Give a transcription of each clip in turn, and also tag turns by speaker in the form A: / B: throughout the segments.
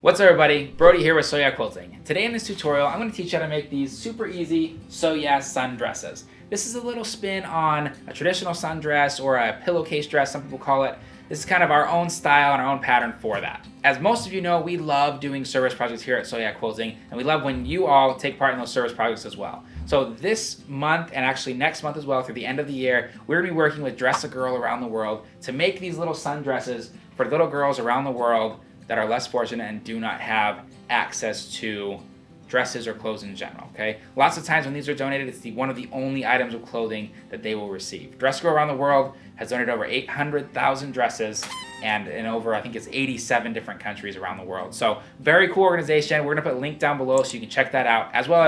A: What's up everybody, Brody here with Sew Yeah Quilting. Today in this tutorial, I'm going to teach you how to make these super easy Sew Yeah sundresses. This is a little spin on a traditional sundress or a pillowcase dress, some people call it. This is kind of our own style and our own pattern for that. As most of you know, we love doing service projects here at Sew Yeah Quilting, and we love when you all take part in those service projects as well. So this month, and actually next month as well, through the end of the year, we're going to be working with Dress a Girl around the world to make these little sundresses for little girls around the world that are less fortunate and do not have access to dresses or clothes in general, okay? Lots of times when these are donated, it's one of the only items of clothing that they will receive. Dress a Girl around the world has donated over 800,000 dresses and in over, I think it's 87 different countries around the world. So very cool organization. We're gonna put a link down below so you can check that out, as well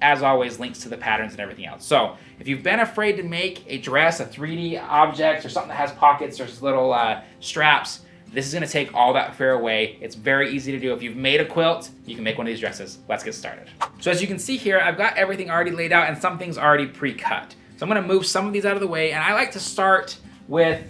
A: as always, links to the patterns and everything else. So if you've been afraid to make a dress, a 3D object, or something that has pockets or little straps, this is gonna take all that fear away. It's very easy to do. If you've made a quilt, you can make one of these dresses. Let's get started. So as you can see here, I've got everything already laid out and some things already pre-cut. So I'm gonna move some of these out of the way, and I like to start with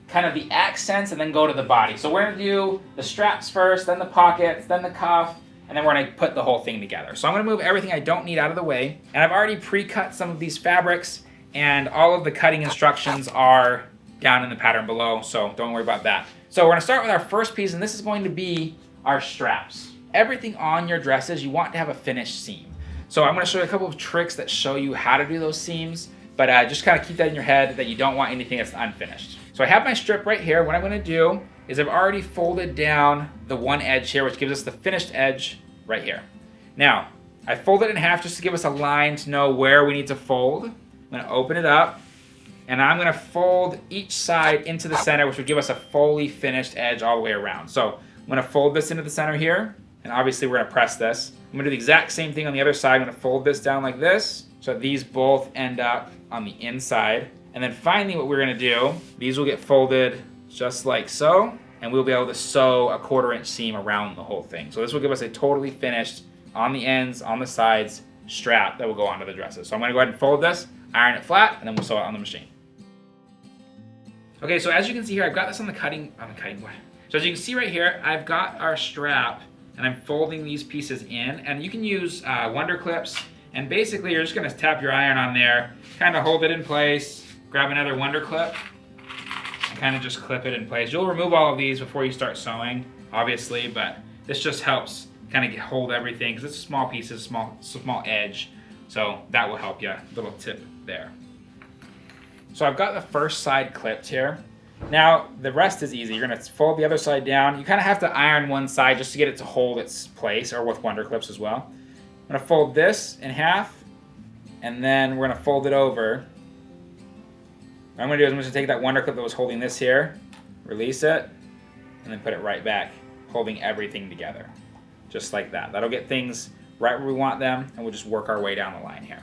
A: kind of the accents and then go to the body. So we're gonna do the straps first, then the pockets, then the cuff, and then we're gonna put the whole thing together. So I'm gonna move everything I don't need out of the way, and I've already pre-cut some of these fabrics, and all of the cutting instructions are down in the pattern below, so don't worry about that. So we're gonna start with our first piece, and this is going to be our straps. Everything on your dresses, you want to have a finished seam. So I'm gonna show you a couple of tricks that show you how to do those seams, but just kind of keep that in your head that you don't want anything that's unfinished. So I have my strip right here. What I'm gonna do is I've already folded down the one edge here, which gives us the finished edge right here. Now, I folded it in half just to give us a line to know where we need to fold. I'm gonna open it up, and I'm gonna fold each side into the center, which would give us a fully finished edge all the way around. So I'm gonna fold this into the center here, and obviously we're gonna press this. I'm gonna do the exact same thing on the other side. I'm gonna fold this down like this, so these both end up on the inside. And then finally what we're gonna do, these will get folded just like so, and we'll be able to sew a 1/4 inch seam around the whole thing. So this will give us a totally finished, on the ends, on the sides, strap that will go onto the dresses. So I'm gonna go ahead and fold this, iron it flat, and then we'll sew it on the machine. Okay, so as you can see here, I've got this on the cutting board. So as you can see right here, I've got our strap, and I'm folding these pieces in, and you can use Wonder Clips, and basically you're just gonna tap your iron on there, kind of hold it in place, grab another Wonder Clip, and kind of just clip it in place. You'll remove all of these before you start sewing, obviously, but this just helps kind of hold everything, because it's small pieces, small edge, so that will help you. Little tip there. So I've got the first side clipped here. Now the rest is easy. You're gonna fold the other side down. You kind of have to iron one side just to get it to hold its place, or with Wonder Clips as well. I'm gonna fold this in half, and then we're gonna fold it over. What I'm gonna do is I'm just gonna take that Wonder Clip that was holding this here, release it, and then put it right back, holding everything together. Just like that. That'll get things right where we want them, and we'll just work our way down the line here.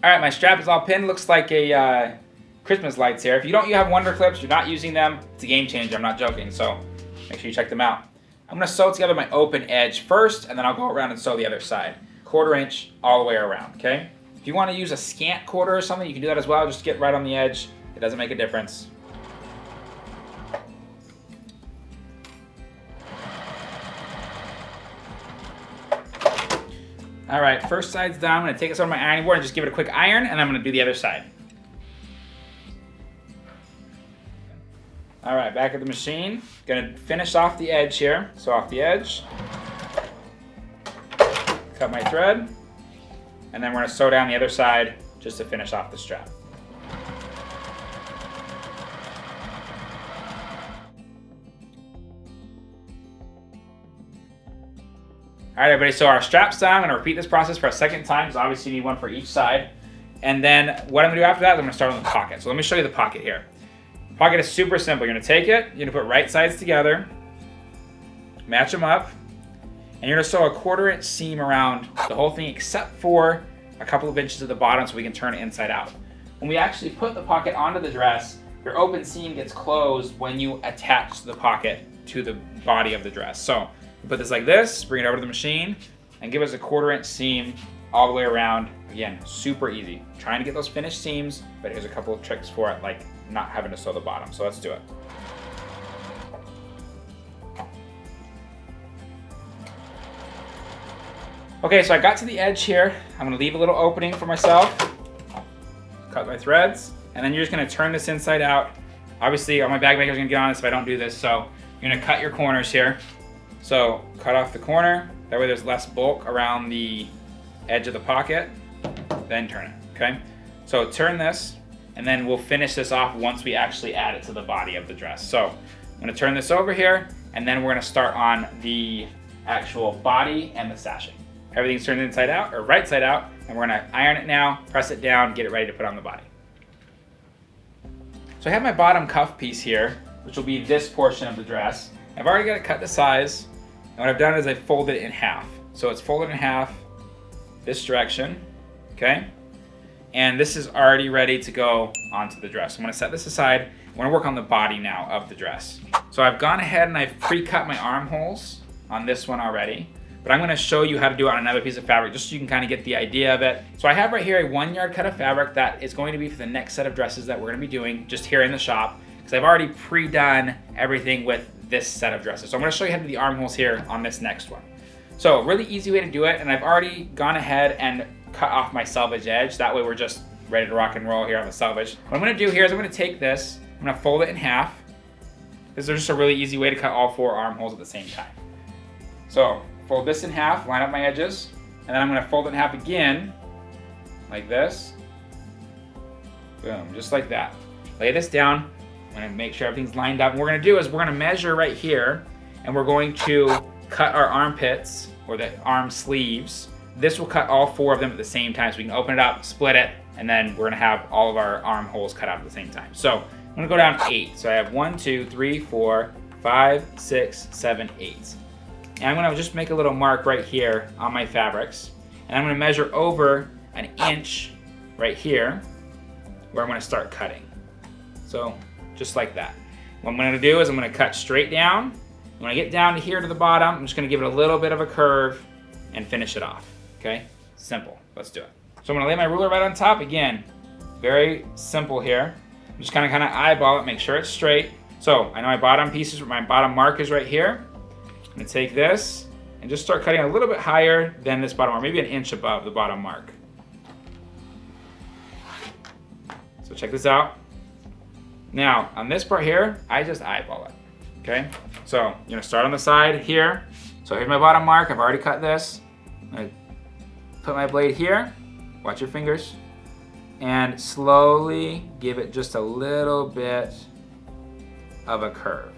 A: All right, my strap is all pinned. Looks like a Christmas lights here. If you have Wonder Clips, you're not using them, it's a game changer, I'm not joking, so make sure you check them out. I'm gonna sew together my open edge first, and then I'll go around and sew the other side. 1/4 inch all the way around, okay? If you wanna use a scant quarter or something, you can do that as well. Just get right on the edge. It doesn't make a difference. All right, first side's done. I'm gonna take this on my ironing board and just give it a quick iron, and I'm gonna do the other side. All right, back at the machine. Gonna finish off the edge here. So off the edge, cut my thread, and then we're gonna sew down the other side just to finish off the strap. All right, everybody, so our strap's done. I'm gonna repeat this process for a second time, because obviously you need one for each side. And then what I'm gonna do after that is I'm gonna start on the pocket. So let me show you the pocket here. The pocket is super simple. You're gonna take it, you're gonna put right sides together, match them up, and you're gonna sew a 1/4 inch seam around the whole thing except for a couple of inches at the bottom so we can turn it inside out. When we actually put the pocket onto the dress, your open seam gets closed when you attach the pocket to the body of the dress. So put this like this, bring it over to the machine, and give us a 1/4 inch seam all the way around. Again, super easy. Trying to get those finished seams, but here's a couple of tricks for it, like not having to sew the bottom. So let's do it. Okay, so I got to the edge here. I'm gonna leave a little opening for myself. Cut my threads, and then you're just gonna turn this inside out. Obviously, my bag maker's gonna get on this if I don't do this, so you're gonna cut your corners here. So cut off the corner, that way there's less bulk around the edge of the pocket, then turn it, okay? So turn this, and then we'll finish this off once we actually add it to the body of the dress. So I'm gonna turn this over here, and then we're gonna start on the actual body and the sashing. Everything's turned inside out, or right side out, and we're gonna iron it now, press it down, get it ready to put on the body. So I have my bottom cuff piece here, which will be this portion of the dress. I've already got it cut to size, and what I've done is I've folded it in half. So it's folded in half this direction, okay? And this is already ready to go onto the dress. I'm gonna set this aside. I'm gonna work on the body now of the dress. So I've gone ahead and I've pre-cut my armholes on this one already. But I'm gonna show you how to do it on another piece of fabric just so you can kind of get the idea of it. So I have right here a 1 yard cut of fabric that is going to be for the next set of dresses that we're gonna be doing just here in the shop, because I've already pre-done everything with this set of dresses. So I'm gonna show you how to do the armholes here on this next one. So really easy way to do it, and I've already gone ahead and cut off my selvage edge. That way we're just ready to rock and roll here on the selvage. What I'm gonna do here is I'm gonna take this, I'm gonna fold it in half. This is just a really easy way to cut all 4 armholes at the same time. So fold this in half, line up my edges, and then I'm gonna fold it in half again, like this. Boom, just like that. Lay this down, I'm gonna make sure everything's lined up. And what we're gonna do is we're gonna measure right here, and we're going to cut our armpits, or the arm sleeves. This will cut all 4 of them at the same time, so we can open it up, split it, and then we're gonna have all of our armholes cut out at the same time. So I'm gonna go down 8. So I have 1, 2, 3, 4, 5, 6, 7, 8. And I'm gonna just make a little mark right here on my fabrics. And I'm gonna measure over an inch right here where I'm gonna start cutting. So just like that. What I'm gonna do is I'm gonna cut straight down. When I get down to here to the bottom, I'm just gonna give it a little bit of a curve and finish it off, okay? Simple, let's do it. So I'm gonna lay my ruler right on top. Again, very simple here. I'm just gonna kind of eyeball it, make sure it's straight. So I know my bottom pieces, my bottom mark is right here. I'm gonna take this and just start cutting a little bit higher than this bottom mark, maybe an inch above the bottom mark. So check this out. Now, on this part here, I just eyeball it, okay? So you're gonna start on the side here. So here's my bottom mark, I've already cut this. I'm gonna put my blade here, watch your fingers, and slowly give it just a little bit of a curve.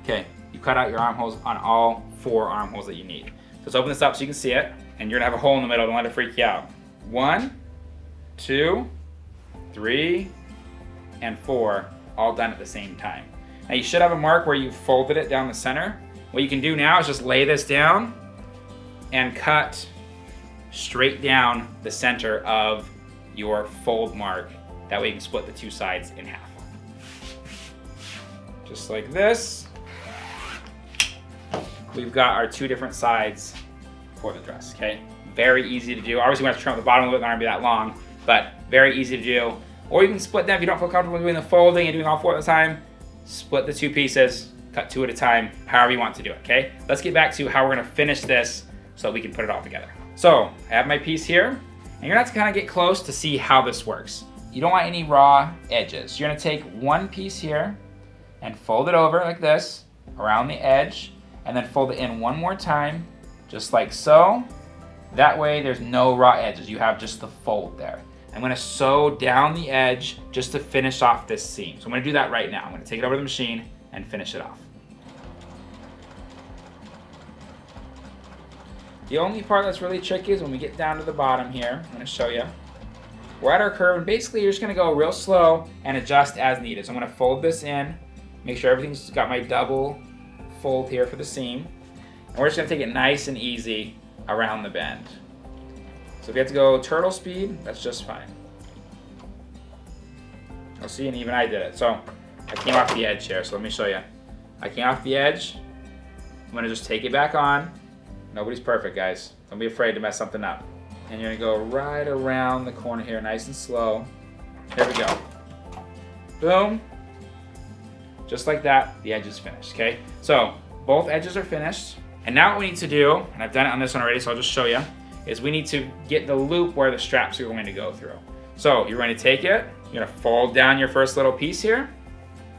A: Okay, you cut out your armholes on all 4 armholes that you need. So let's open this up so you can see it, and you're gonna have a hole in the middle, don't let it freak you out. 1, 2, 3, and 4, all done at the same time. Now you should have a mark where you folded it down the center. What you can do now is just lay this down and cut straight down the center of your fold mark. That way you can split the 2 sides in half. Just like this. We've got our 2 different sides for the dress, okay? Very easy to do. Obviously we have to trim up the bottom a little bit, not gonna be that long, but very easy to do. Or you can split them if you don't feel comfortable doing the folding and doing all 4 at a time. Split the 2 pieces, cut 2 at a time, however you want to do it, okay? Let's get back to how we're gonna finish this so we can put it all together. So I have my piece here, and you're gonna have to kind of get close to see how this works. You don't want any raw edges. You're gonna take one piece here and fold it over like this, around the edge, and then fold it in one more time, just like so. That way there's no raw edges. You have just the fold there. I'm gonna sew down the edge just to finish off this seam. So I'm gonna do that right now. I'm gonna take it over to the machine and finish it off. The only part that's really tricky is when we get down to the bottom here. I'm gonna show you. We're at our curve, and basically you're just gonna go real slow and adjust as needed. So I'm gonna fold this in, make sure everything's got my double fold here for the seam. And we're just gonna take it nice and easy around the bend. So if you have to go turtle speed, that's just fine. You'll see, and even I did it. So I came off the edge here, so let me show you. I came off the edge. I'm gonna just take it back on. Nobody's perfect, guys. Don't be afraid to mess something up. And you're gonna go right around the corner here, nice and slow. Here we go. Boom. Just like that, the edge is finished, okay? So both edges are finished. And now what we need to do, and I've done it on this one already, so I'll just show you, is we need to get the loop where the straps are going to go through. So you're going to take it, you're gonna fold down your first little piece here,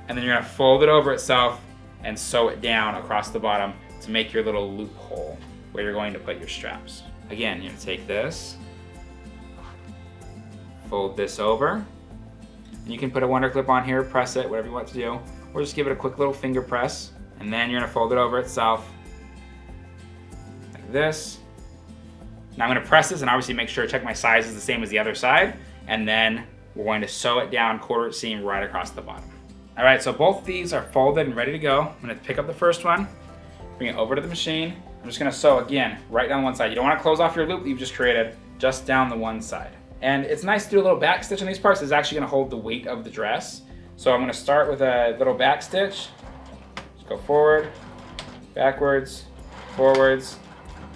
A: and then you're gonna fold it over itself and sew it down across the bottom to make your little loophole where you're going to put your straps. Again, you're gonna take this, fold this over, and you can put a wonder clip on here, press it, whatever you want to do, or just give it a quick little finger press, and then you're gonna fold it over itself like this. Now I'm gonna press this and obviously make sure, check my size is the same as the other side, and then we're going to sew it down quarter seam right across the bottom. All right, so both these are folded and ready to go. I'm gonna pick up the first one, bring it over to the machine. I'm just gonna sew again, right down one side. You don't wanna close off your loop that you've just created, just down the one side. And it's nice to do a little back stitch on these parts. It's actually gonna hold the weight of the dress. So I'm gonna start with a little back stitch. Just go forward, backwards, forwards,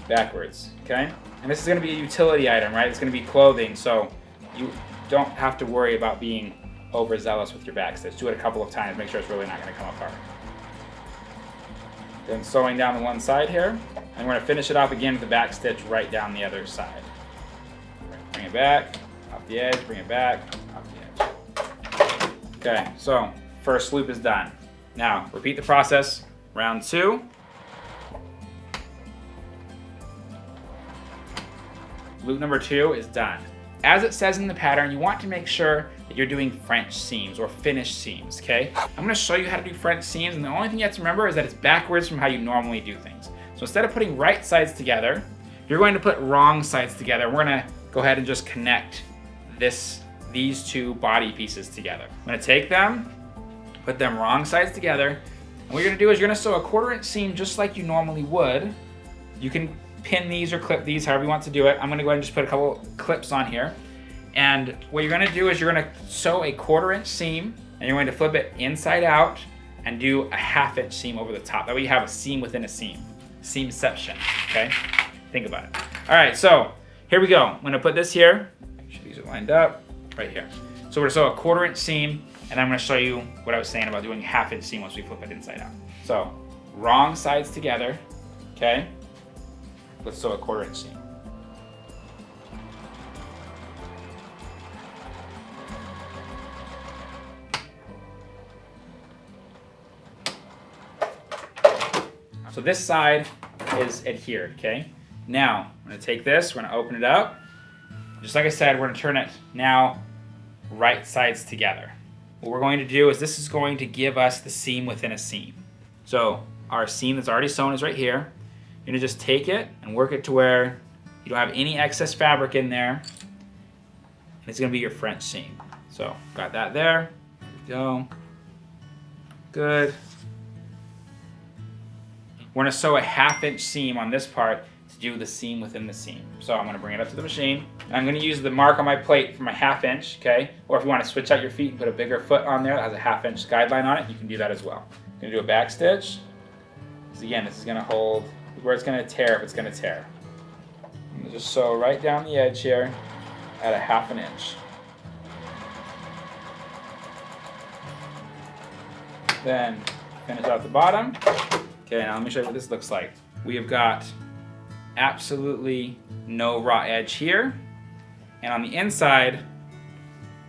A: backwards, okay? And this is gonna be a utility item, right? It's gonna be clothing, so you don't have to worry about being overzealous with your back stitch. Do it a couple of times, make sure it's really not gonna come apart. Then sewing down the one side here, and we're gonna finish it off again with the back stitch right down the other side. Bring it back, off the edge, bring it back, off the edge. Okay, so first loop is done. Now, repeat the process, round 2. Loop number 2 is done. As it says in the pattern, you want to make sure that you're doing French seams or finished seams, okay? I'm gonna show you how to do French seams, and the only thing you have to remember is that it's backwards from how you normally do things. So instead of putting right sides together, you're going to put wrong sides together. We're gonna go ahead and just connect these two body pieces together. I'm gonna take them, put them wrong sides together, and what you're gonna do is you're gonna sew a 1/4 seam just like you normally would. You can pin these or clip these, however you want to do it. I'm gonna go ahead and just put a couple clips on here. And what you're gonna do is you're gonna sew a 1/4 seam, and you're going to flip it inside out and do a 1/2 seam over the top. That way you have a seam within a seam. Seamception, okay? Think about it. All right, so here we go. I'm gonna put this here. Make sure these are lined up, right here. So we're gonna sew a 1/4 seam, and I'm gonna show you what I was saying about doing a 1/2 seam once we flip it inside out. So, wrong sides together, okay? Let's sew a 1/4 seam. So this side is adhered, okay? Now, I'm gonna take this, we're gonna open it up. Just like I said, we're gonna turn it now right sides together. What we're going to do is this is going to give us the seam within a seam. So our seam that's already sewn is right here. You're gonna just take it and work it to where you don't have any excess fabric in there. And it's gonna be your French seam. So got that there, there we go. Good. We're gonna sew a 1/2 seam on this part to do the seam within the seam. So I'm gonna bring it up to the machine. And I'm gonna use the mark on my plate for my 1/2, okay? Or if you wanna switch out your feet and put a bigger foot on there that has a 1/2 guideline on it, you can do that as well. I'm gonna do a back stitch. Because again, this is gonna hold where it's gonna tear if it's gonna tear. I'm gonna just sew right down the edge here at a 1/2 inch. Then finish out the bottom. Okay, now let me show you what this looks like. We have got absolutely no raw edge here. And on the inside,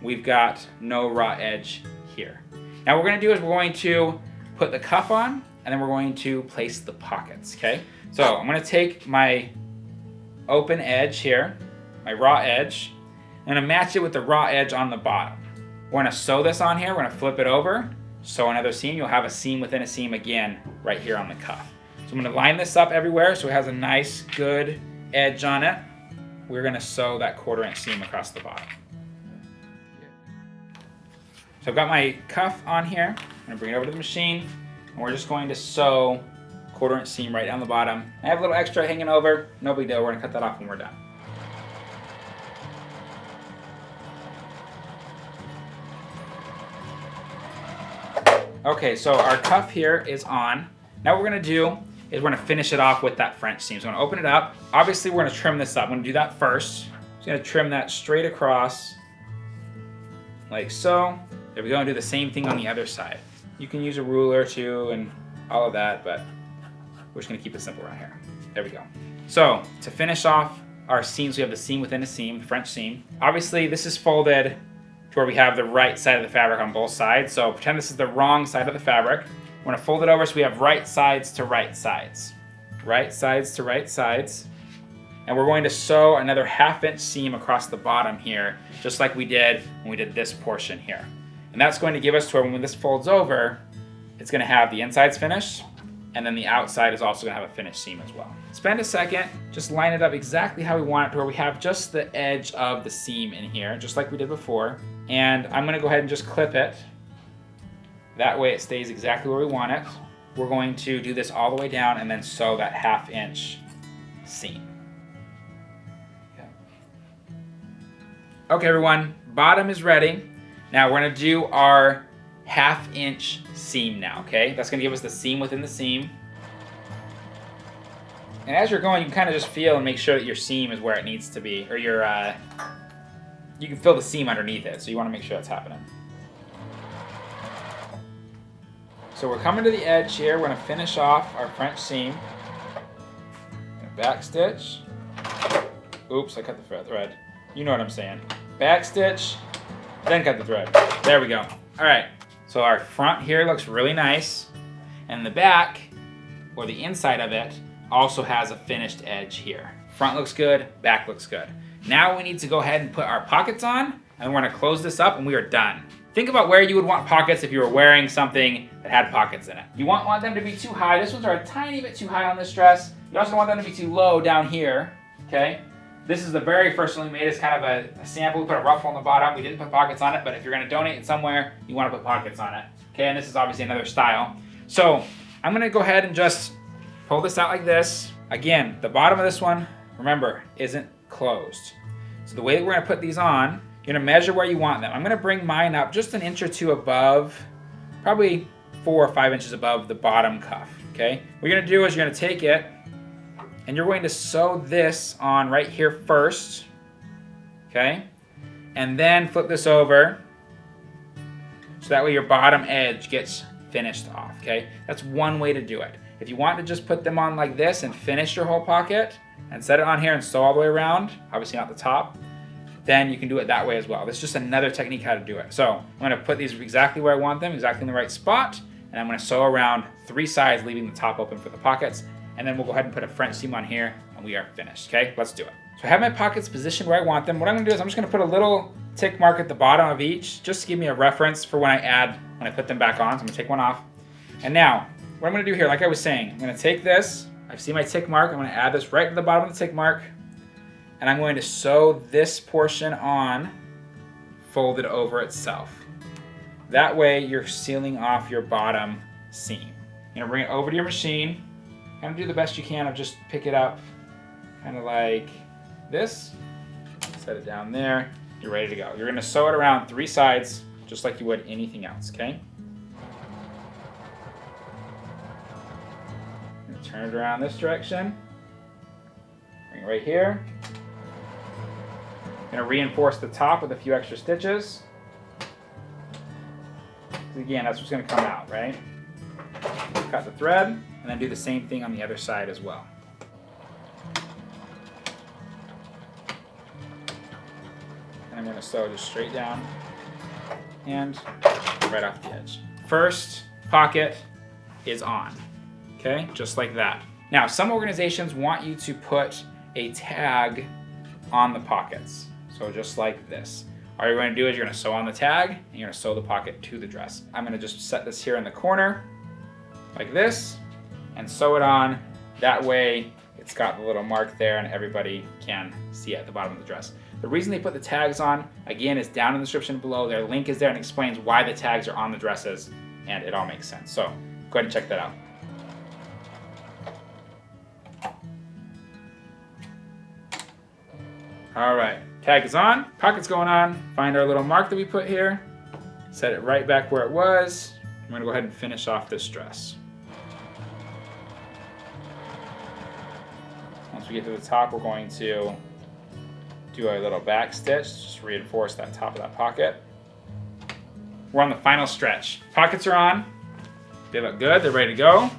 A: we've got no raw edge here. Now what we're gonna do is we're going to put the cuff on, and then we're going to place the pockets, okay? So I'm gonna take my open edge here, my raw edge, and I'm gonna match it with the raw edge on the bottom. We're gonna sew this on here, we're gonna flip it over, sew another seam, you'll have a seam within a seam again right here on the cuff. So I'm gonna line this up everywhere so it has a nice, good edge on it. We're gonna sew that 1/4 seam across the bottom. So I've got my cuff on here, I'm gonna bring it over to the machine, and we're just going to sew 1/4 seam right down the bottom. I have a little extra hanging over, no big deal, we're gonna cut that off when we're done. Okay, so our cuff here is on. Now what we're gonna do is we're gonna finish it off with that French seam. So I'm gonna open it up. Obviously we're gonna trim this up. I'm gonna do that first. Just gonna trim that straight across, like so. There we go, and do the same thing on the other side. You can use a ruler too and all of that, but we're just gonna keep it simple right here. There we go. So to finish off our seams, we have the seam within a seam, French seam. Obviously this is folded to where we have the right side of the fabric on both sides. So pretend this is the wrong side of the fabric. We're gonna fold it over so we have right sides to right sides. Right sides to right sides. And we're going to sew another 1/2 inch seam across the bottom here, just like we did when we did this portion here. And that's going to give us to where when this folds over, it's gonna have the insides finished, and then the outside is also gonna have a finished seam as well. Spend a second, just line it up exactly how we want it to where we have just the edge of the seam in here, just like we did before. And I'm gonna go ahead and just clip it. That way it stays exactly where we want it. We're going to do this all the way down and then sew that 1/2 inch seam. Okay everyone, bottom is ready. Now we're gonna do our 1/2 inch seam now, okay? That's gonna give us the seam within the seam. And as you're going, you can kind of just feel and make sure that your seam is where it needs to be, or you can feel the seam underneath it, so you wanna make sure that's happening. So we're coming to the edge here. We're gonna finish off our French seam. Back stitch. Oops, I cut the thread. You know what I'm saying. Back stitch, then cut the thread. There we go. All right, so our front here looks really nice, and the back, or the inside of it, also has a finished edge here. Front looks good, back looks good. Now we need to go ahead and put our pockets on, and we're gonna close this up and we are done. Think about where you would want pockets if you were wearing something that had pockets in it. You want them to be too high. This ones are a tiny bit too high on this dress. You also don't want them to be too low down here, okay? This is the very first one we made. It's kind of a sample. We put a ruffle on the bottom. We didn't put pockets on it, but if you're gonna donate it somewhere, you wanna put pockets on it, okay? And this is obviously another style. So I'm gonna go ahead and just pull this out like this. Again, the bottom of this one, remember, isn't closed. So the way that we're gonna put these on, you're gonna measure where you want them. I'm gonna bring mine up just an inch or two above, probably 4 or 5 inches above the bottom cuff, okay? What you're gonna do is you're gonna take it and you're going to sew this on right here first, okay? And then flip this over so that way your bottom edge gets finished off, okay? That's one way to do it. If you want to just put them on like this and finish your whole pocket and set it on here and sew all the way around, obviously not the top, then you can do it that way as well. That's just another technique how to do it. So I'm gonna put these exactly where I want them, exactly in the right spot, and I'm gonna sew around 3 sides, leaving the top open for the pockets, and then we'll go ahead and put a French seam on here, and we are finished, okay? Let's do it. So I have my pockets positioned where I want them. What I'm gonna do is I'm just gonna put a little tick mark at the bottom of each, just to give me a reference for when I put them back on. So I'm gonna take one off. And now, what I'm gonna do here, like I was saying, I'm gonna take this, I see my tick mark, I'm gonna add this right to the bottom of the tick mark, and I'm going to sew this portion on, folded over itself. That way you're sealing off your bottom seam. You're gonna bring it over to your machine, kind of do the best you can of just pick it up, kind of like this, set it down there, you're ready to go. You're gonna sew it around 3 sides, just like you would anything else, okay? Turn it around this direction, bring it right here. Gonna reinforce the top with a few extra stitches. Again, that's what's gonna come out, right? Cut the thread, and then do the same thing on the other side as well. And I'm gonna sew just straight down and right off the edge. First pocket is on, okay? Just like that. Now, some organizations want you to put a tag on the pockets. So just like this. All you're going to do is you're going to sew on the tag and you're going to sew the pocket to the dress. I'm going to just set this here in the corner like this and sew it on. That way it's got the little mark there and everybody can see it at the bottom of the dress. The reason they put the tags on, again, is down in the description below. Their link is there and explains why the tags are on the dresses, and it all makes sense. So go ahead and check that out. All right, tag is on, pocket's going on. Find our little mark that we put here, set it right back where it was. I'm gonna go ahead and finish off this dress. Once we get to the top, we're going to do a little back stitch, just reinforce that top of that pocket. We're on the final stretch. Pockets are on. They look good, they're ready to go.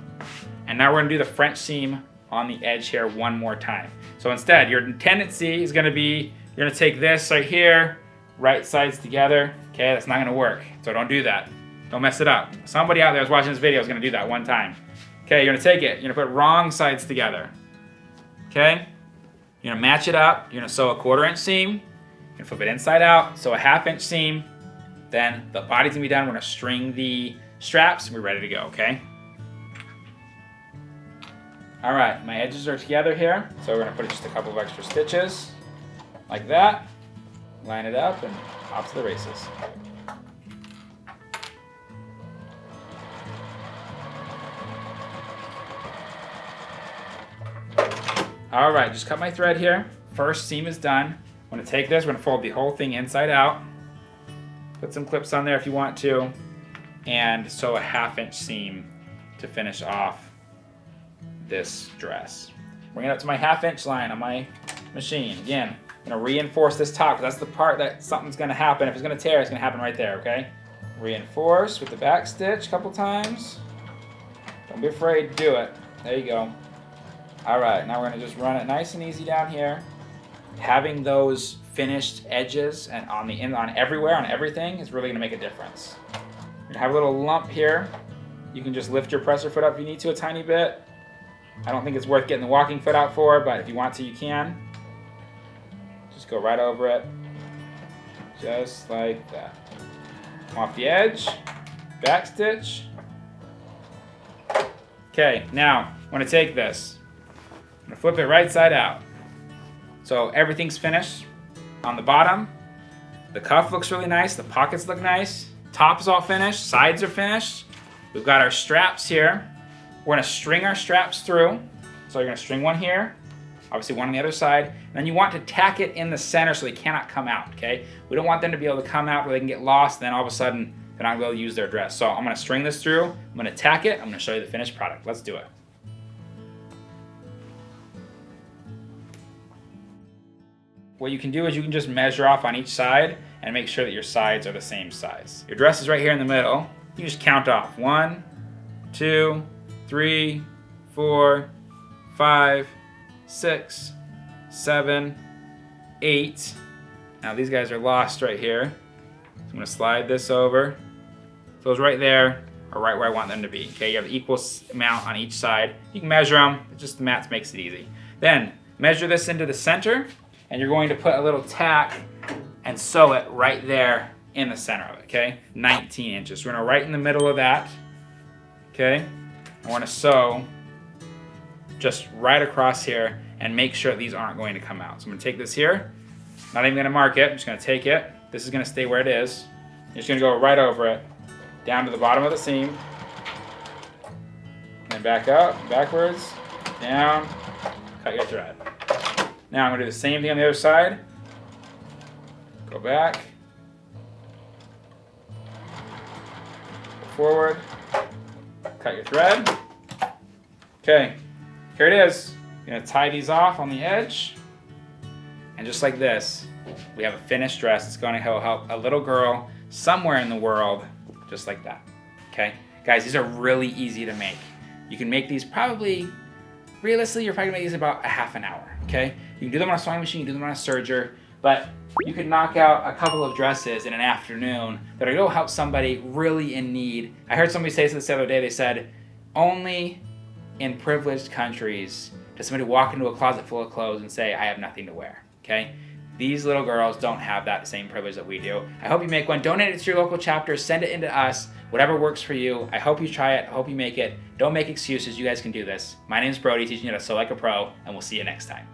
A: And now we're gonna do the French seam on the edge here one more time. So instead, your tendency is gonna be, you're gonna take this right here, right sides together. Okay, that's not gonna work, so don't do that. Don't mess it up. Somebody out there who's watching this video is gonna do that one time. Okay, you're gonna take it, you're gonna put wrong sides together. Okay, you're gonna match it up, you're gonna sew a 1/4 inch seam, you're gonna flip it inside out, sew a 1/2 inch seam, then the body's gonna be done, we're gonna string the straps, and we're ready to go, okay? All right, my edges are together here, so we're gonna put just a couple of extra stitches, like that. Line it up and off to the races. All right, just cut my thread here. First seam is done. I'm gonna take this, we're gonna fold the whole thing inside out. Put some clips on there if you want to, and sew a 1/2 inch seam to finish off this dress. Bring it up to my 1/2 inch line on my machine. Again, I'm gonna reinforce this top, because that's the part that something's gonna happen. If it's gonna tear, it's gonna happen right there, okay? Reinforce with the back stitch a couple times. Don't be afraid to do it. There you go. All right, now we're gonna just run it nice and easy down here. Having those finished edges and on everywhere, on everything, is really gonna make a difference. You're gonna have a little lump here. You can just lift your presser foot up if you need to a tiny bit. I don't think it's worth getting the walking foot out for, but if you want to, you can. Just go right over it, just like that. Off the edge, back stitch. Okay, now I'm gonna take this, I'm gonna flip it right side out. So everything's finished on the bottom. The cuff looks really nice, the pockets look nice, top's all finished, sides are finished. We've got our straps here. We're gonna string our straps through. So you're gonna string one here, obviously one on the other side, and then you want to tack it in the center so they cannot come out, okay? We don't want them to be able to come out where they can get lost, and then all of a sudden they're not gonna be able to use their dress. So I'm gonna string this through, I'm gonna tack it, I'm gonna show you the finished product. Let's do it. What you can do is you can just measure off on each side and make sure that your sides are the same size. Your dress is right here in the middle. You just count off 1, 2, 3, 4, 5, 6, 7, 8. Now these guys are lost right here. So I'm gonna slide this over. Those right there are right where I want them to be. Okay, you have the equal amount on each side. You can measure them, it just the mat makes it easy. Then measure this into the center, and you're going to put a little tack and sew it right there in the center of it, okay? 19 inches. We're gonna right in the middle of that, okay? I wanna sew just right across here and make sure these aren't going to come out. So I'm gonna take this here, not even gonna mark it, I'm just gonna take it. This is gonna stay where it is. You're just gonna go right over it, down to the bottom of the seam, and back up, backwards, down, cut your thread. Now I'm gonna do the same thing on the other side. Go back, go forward, cut your thread. Okay, here it is. You're gonna tie these off on the edge, and just like this, we have a finished dress. It's gonna help a little girl somewhere in the world, just like that, okay? Guys, these are really easy to make. You can make these probably, realistically, you're probably gonna make these in about a half an hour, okay? You can do them on a sewing machine, you can do them on a serger, but you can knock out a couple of dresses in an afternoon that are gonna help somebody really in need. I heard somebody say this the other day, they said, only in privileged countries does somebody walk into a closet full of clothes and say, I have nothing to wear, okay? These little girls don't have that same privilege that we do. I hope you make one. Donate it to your local chapter. Send it into us. Whatever works for you. I hope you try it. I hope you make it. Don't make excuses. You guys can do this. My name is Brody, teaching you how to sew like a pro, and we'll see you next time.